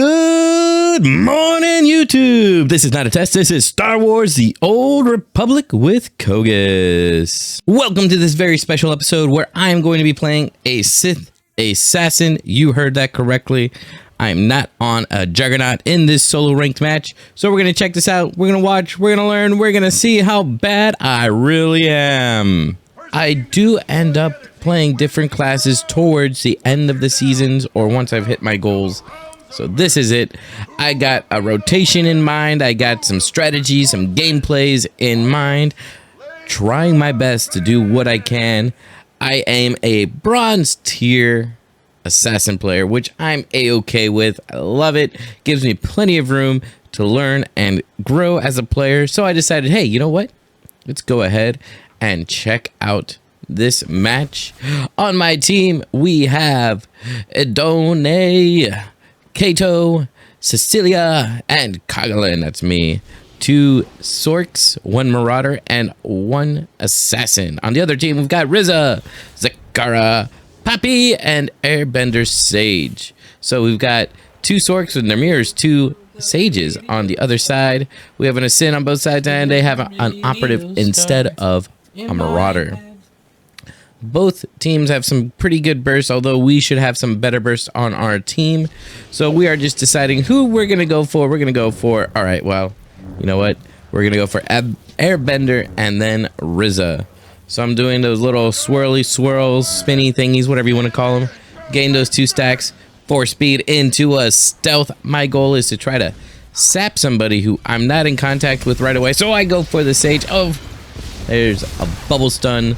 Good morning, YouTube. This is not a test. This is Star Wars: The Old Republic with Kogus. Welcome to this very special episode where I'm going to be playing a Sith assassin. You heard that correctly. I'm not on a juggernaut in this solo ranked match. So we're going to check this out. We're going to watch. We're going to learn. We're going to see how bad I really am. I do end up playing different classes towards the end of the seasons or once I've hit my goals. So this is it. I got a rotation in mind. I got some strategies, some gameplays in mind. Trying my best to do what I can. I am a bronze tier assassin player, which I'm a-okay with. I love it. Gives me plenty of room to learn and grow as a player. So I decided, hey, you know what? Let's go ahead and check out this match. On my team, we have Edone, Kato, Cecilia, and Coglin. That's me. 2 Sorks, 1 Marauder, and 1 Assassin. On the other team, we've got Riza, Zakara, Papi, and Airbender Sage. So we've got 2 Sorks with their mirrors, 2 Sages on the other side. We have an Assin on both sides, and they have an Operative instead of a Marauder. Both teams have some pretty good bursts, although we should have some better bursts on our team. So we are just deciding who we're going to go for. We're going to go for, all right, well, you know what? We're going to go for Airbender and then Riza. So I'm doing those little swirly swirls, spinny thingies, whatever you want to call them. Gain those 2 stacks, 4 speed into a stealth. My goal is to try to sap somebody who I'm not in contact with right away. So I go for the Sage. Oh, there's a bubble stun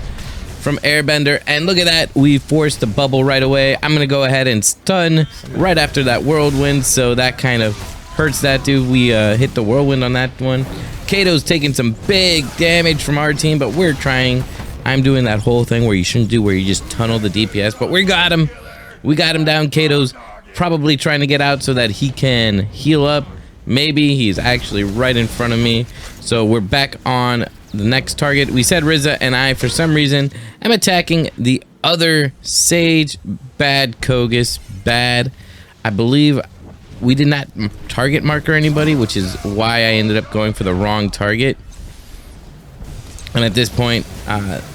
from Airbender, and look at that, we forced the bubble right away. I'm gonna go ahead and stun right after that whirlwind, so that kind of hurts that dude. We hit the whirlwind on that one. Kato's taking some big damage from our team, but we're trying. I'm doing that whole thing where you shouldn't do, where you just tunnel the DPS, but we got him. We got him down. Kato's probably trying to get out so that he can heal up. Maybe he's actually right in front of me. So we're back on the next target. We said Riza, and I, for some reason, am attacking the other Sage. Bad, Kogus. Bad. I believe we did not target marker anybody, which is why I ended up going for the wrong target. And at this point,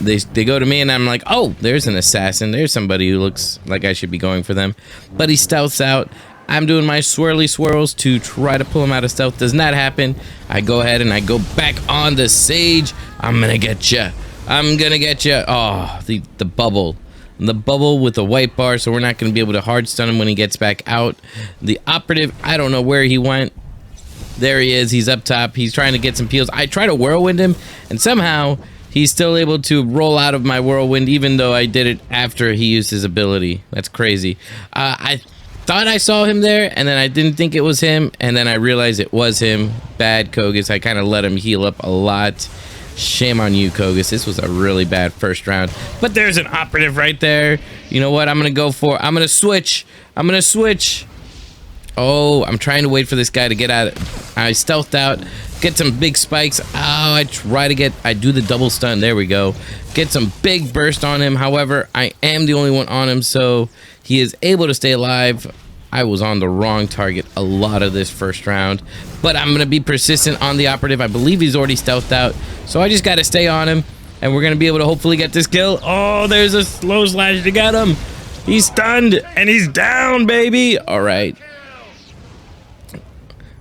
they go to me, and I'm like, oh, there's an assassin. There's somebody who looks like I should be going for them. But he stealths out. I'm doing my swirly swirls to try to pull him out of stealth. Does not happen. I go ahead and I go back on the Sage. I'm gonna get you. I'm gonna get you. Oh, the bubble. The bubble with the white bar, so we're not gonna be able to hard stun him when he gets back out. The Operative, I don't know where he went. There he is. He's up top. He's trying to get some peels. I try to whirlwind him, and somehow he's still able to roll out of my whirlwind, even though I did it after he used his ability. That's crazy. I thought I saw him there, and then I didn't think it was him, and then I realized it was him. Bad, Kogus. I kind of let him heal up a lot. Shame on you, Kogus. This was a really bad first round. But there's an Operative right there. You know what? I'm going to go for... I'm going to switch. I'm going to switch. Oh, I'm trying to wait for this guy to get out. I stealthed out. Get some big spikes. Oh, I try to get... I do the double stun. There we go. Get some big burst on him. However, I am the only one on him, so he is able to stay alive. I was on the wrong target a lot of this first round, but I'm going to be persistent on the Operative. I believe he's already stealthed out, so I just got to stay on him, and we're going to be able to hopefully get this kill. Oh, there's a slow slash to get him. He's stunned, and he's down, baby. All right.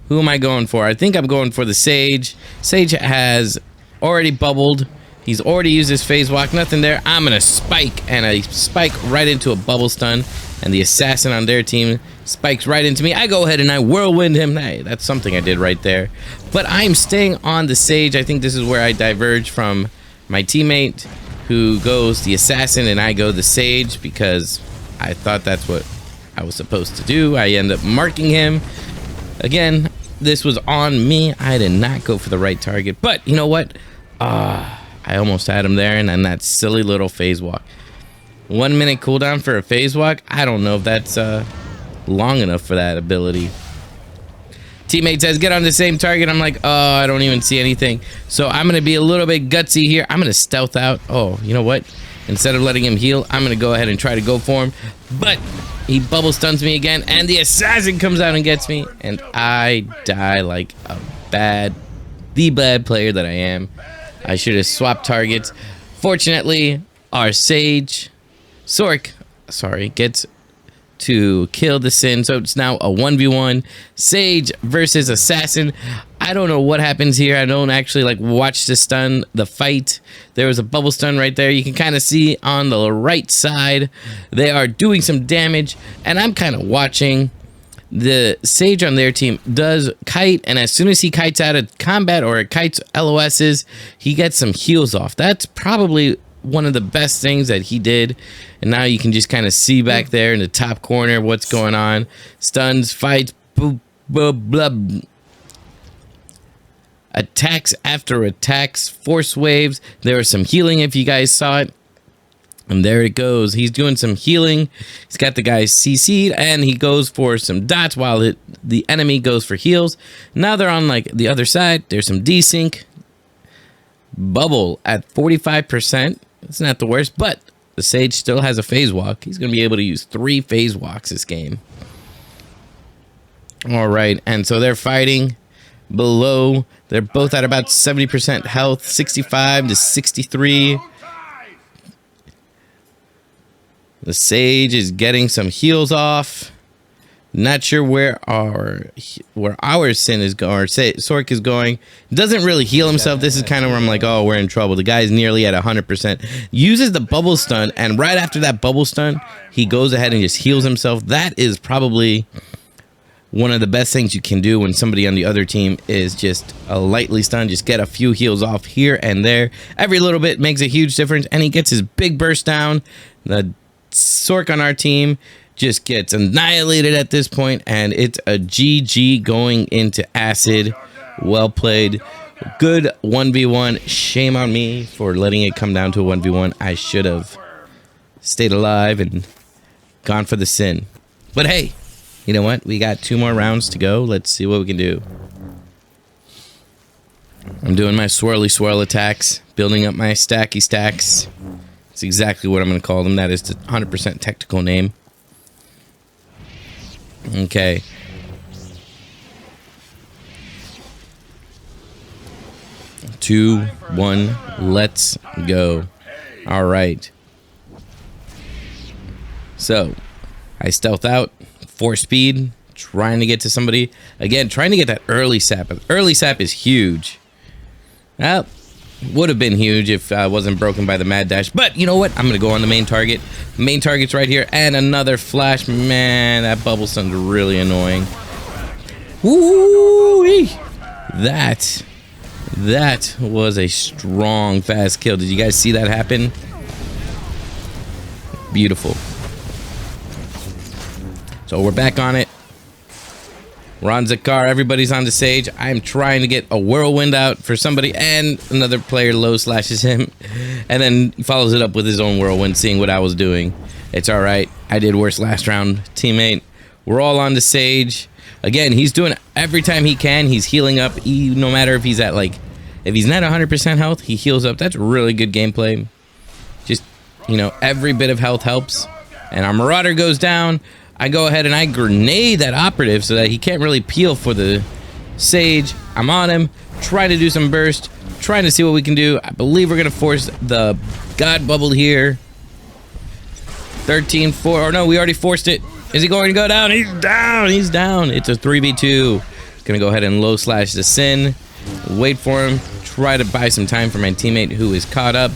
Who am I going for? I think I'm going for the Sage. Sage has already bubbled. He's already used his phase walk. Nothing there. I'm going to spike, and I spike right into a bubble stun, and the Assassin on their team spikes right into me. I go ahead and I whirlwind him. Hey, that's something I did right there. But I'm staying on the Sage. I think this is where I diverge from my teammate, who goes the Assassin, and I go the Sage, because I thought that's what I was supposed to do. I end up marking him. Again, this was on me. I did not go for the right target. But you know what? I almost had him there, and then that silly little phase walk. 1 minute cooldown for a phase walk? I don't know if that's long enough for that ability. Teammate says, get on the same target. I'm like, oh, I don't even see anything. So I'm going to be a little bit gutsy here. I'm going to stealth out. Oh, you know what? Instead of letting him heal, I'm going to go ahead and try to go for him. But he bubble stuns me again, and the assassin comes out and gets me. And I die like the bad player that I am. I should have swapped targets. Fortunately, our Sage, Sork, gets to kill the Sin. So it's now a 1v1 Sage versus Assassin. I don't know what happens here. I don't actually like watch the fight. There was a bubble stun right there. You can kind of see on the right side they are doing some damage, and I'm kind of watching. The Sage on their team does kite, and as soon as he kites out of combat or kites LOSs, he gets some heals off. That's probably one of the best things that he did. And now you can just kind of see back there in the top corner what's going on. Stuns, fights, boop, boop, blah. Attacks after attacks, force waves. There was some healing if you guys saw it. And there it goes. He's doing some healing. He's got the guys CC'd, and he goes for some dots while the enemy goes for heals. Now they're on like the other side. There's some desync. Bubble at 45%. It's not the worst, but the Sage still has a phase walk. He's going to be able to use 3 phase walks this game. All right, and so they're fighting below. They're both at about 70% health, 65 to 63. The Sage is getting some heals off. Not sure where our Sin is going, or Sork is going. Doesn't really heal himself. This is kind of where I'm like, oh, we're in trouble. The guy's nearly at 100%. Uses the bubble stun, and right after that bubble stun, he goes ahead and just heals himself. That is probably one of the best things you can do when somebody on the other team is just a lightly stunned. Just get a few heals off here and there. Every little bit makes a huge difference, and he gets his big burst down. The Sork on our team just gets annihilated at this point, and it's a GG going into acid. Well played. Good 1v1. Shame on me for letting it come down to a 1v1. I should have stayed alive and gone for the Sin. But hey, you know what? We got 2 more rounds to go. Let's see what we can do. I'm doing my swirly attacks, building up my stacky stacks. It's exactly what I'm going to call them. That is the 100% technical name. Okay. Two, one, let's go. All right. So, I stealth out, 4 speed, trying to get to somebody. Again, trying to get that early sap. Early sap is huge. Well, would have been huge if I wasn't broken by the mad dash. But you know what? I'm going to go on the main target. Main target's right here. And another flash. Man, that bubble stun's really annoying. Woo-wee! That was a strong, fast kill. Did you guys see that happen? Beautiful. So we're back on it. We're on Zakar. Everybody's on the Sage. I'm trying to get a whirlwind out for somebody, and another player low slashes him, and then he follows it up with his own whirlwind, seeing what I was doing. It's all right. I did worse last round, teammate. We're all on the Sage. Again, he's doing it every time he can. He's healing up. No matter if he's at if he's not 100% health, he heals up. That's really good gameplay. Just, every bit of health helps. And our Marauder goes down. I go ahead and I grenade that operative so that he can't really peel for the Sage. I'm on him, trying to do some burst, trying to see what we can do. I believe we're going to force the God Bubble here. 13-4. Oh, no, we already forced it. Is he going to go down? He's down. He's down. It's a 3v2. Going to go ahead and low slash the Sin. Wait for him. Try to buy some time for my teammate who is caught up.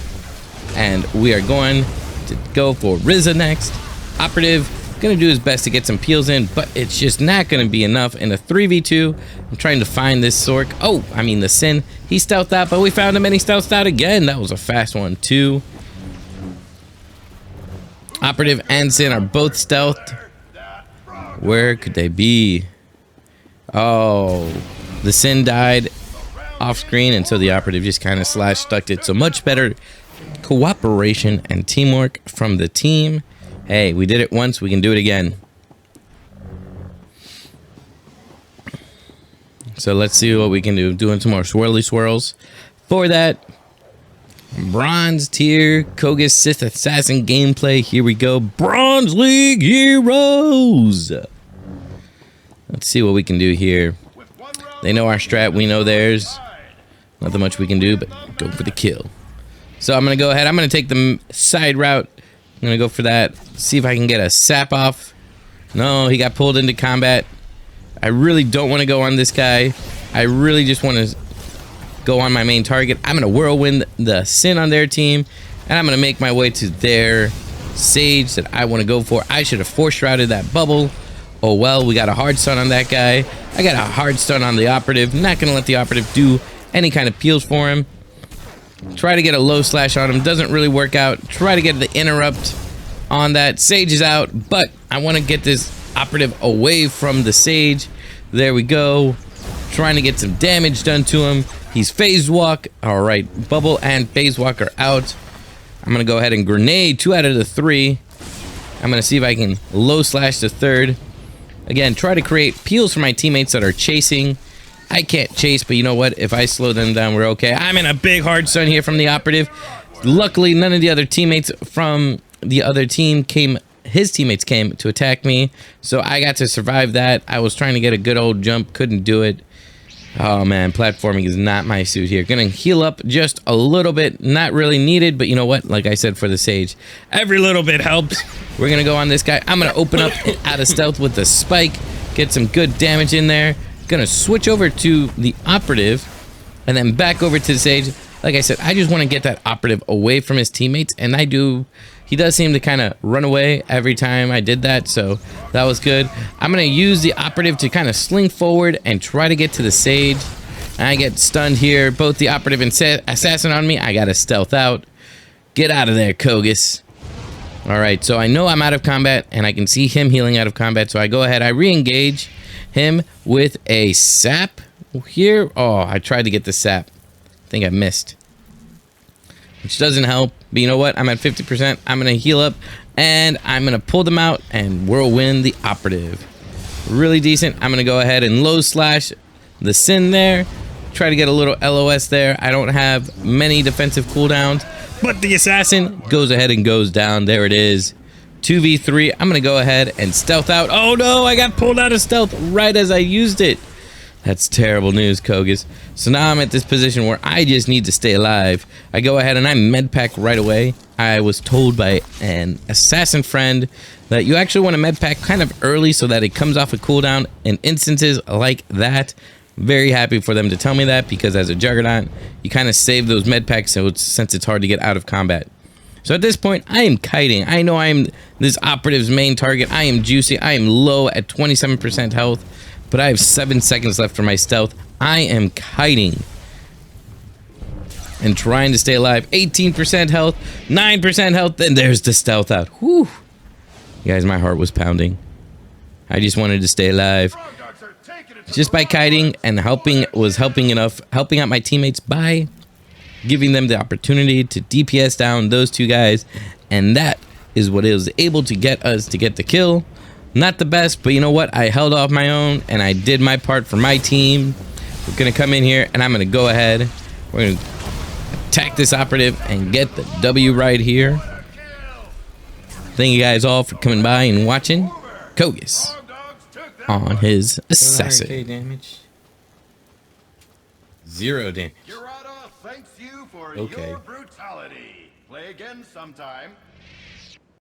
And we are going to go for Rizza next. Operative. Gonna do his best to get some peels in, but it's just not gonna be enough. In a 3v2, I'm trying to find this Sork. The Sin. He stealthed out, but we found him and he stealthed out again. That was a fast one too. Operative and Sin are both stealthed. Where could they be? Oh, the Sin died off screen, and so the Operative just kind of stucked it. So much better cooperation and teamwork from the team. Hey, we did it once, we can do it again. So let's see what we can do. Doing some more swirly swirls. For that, Bronze tier Kogus Sith Assassin gameplay. Here we go. Bronze League Heroes. Let's see what we can do here. They know our strat. We know theirs. Nothing much we can do, but go for the kill. So I'm going to go ahead. I'm going to take the side route. I'm going to go for that. See if I can get a sap off. No, he got pulled into combat. I really don't want to go on this guy. I really just want to go on my main target. I'm going to whirlwind the Sin on their team, and I'm going to make my way to their Sage that I want to go for. I should have force routed that bubble. Oh well, we got a hard stun on that guy. I got a hard stun on the operative. Not going to let the operative do any kind of peels for him. Try to get a low slash on him. Doesn't really work out. Try to get the interrupt on that. Sage is out, but I want to get this operative away from the Sage. There we go. Trying to get some damage done to him. He's phase walk. All right, bubble and phase walk are out. I'm gonna go ahead and grenade 2 out of the 3. I'm gonna see if I can low slash the third. Again, try to create peels for my teammates that are chasing. I can't chase, but you know what? If I slow them down, we're okay. I'm in a big hard stun here from the operative. Luckily, none of the other teammates from the other team came. His teammates came to attack me, so I got to survive that. I was trying to get a good old jump, couldn't do it. Oh man, platforming is not my suit here. Gonna heal up just a little bit. Not really needed, but you know what? Like I said for the Sage, every little bit helps. We're gonna go on this guy. I'm gonna open up out of stealth with the spike. Get some good damage in there. Gonna switch over to the operative and then back over to the Sage. Like I said, I just want to get that operative away from his teammates, and I do. He does seem to kind of run away every time I did that, so that was good. I'm going to use the operative to kind of sling forward and try to get to the Sage. I get stunned here. Both the operative and assassin on me. I got to stealth out. Get out of there, Kogus. All right, so I know I'm out of combat, and I can see him healing out of combat, so I go ahead. I re-engage him with a sap here. Oh, I tried to get the sap. I think I missed, which doesn't help. But you know what? I'm at 50%. I'm going to heal up, and I'm going to pull them out and whirlwind the operative. Really decent. I'm going to go ahead and low slash the Sin there. Try to get a little LOS there. I don't have many defensive cooldowns, but the assassin goes ahead and goes down. There it is. 2v3. I'm going to go ahead and stealth out. Oh, no. I got pulled out of stealth right as I used it. That's terrible news, Kogus. So now I'm at this position where I just need to stay alive. I go ahead and I medpack right away. I was told by an assassin friend that you actually want to medpack kind of early so that it comes off a cooldown in instances like that. Very happy for them to tell me that, because as a Juggernaut, you kind of save those medpacks since it's hard to get out of combat. So at this point, I am kiting. I know I am this operative's main target. I am juicy. I am low at 27% health. But I have 7 seconds left for my stealth. I am kiting and trying to stay alive. 18% health, 9% health, then there's the stealth out. Whew. Guys, my heart was pounding. I just wanted to stay alive. Just by kiting and helping out my teammates by giving them the opportunity to DPS down those two guys. And that is what is able to get us to get the kill. Not the best, but you know what? I held off my own, and I did my part for my team. We're going to come in here, and I'm going to go ahead. We're going to attack this operative and get the W right here. Thank you guys all for coming by and watching. Kogus on his assassin. 100k damage. 0 damage. Kurata thanks you for Okay. your brutality. Play again sometime.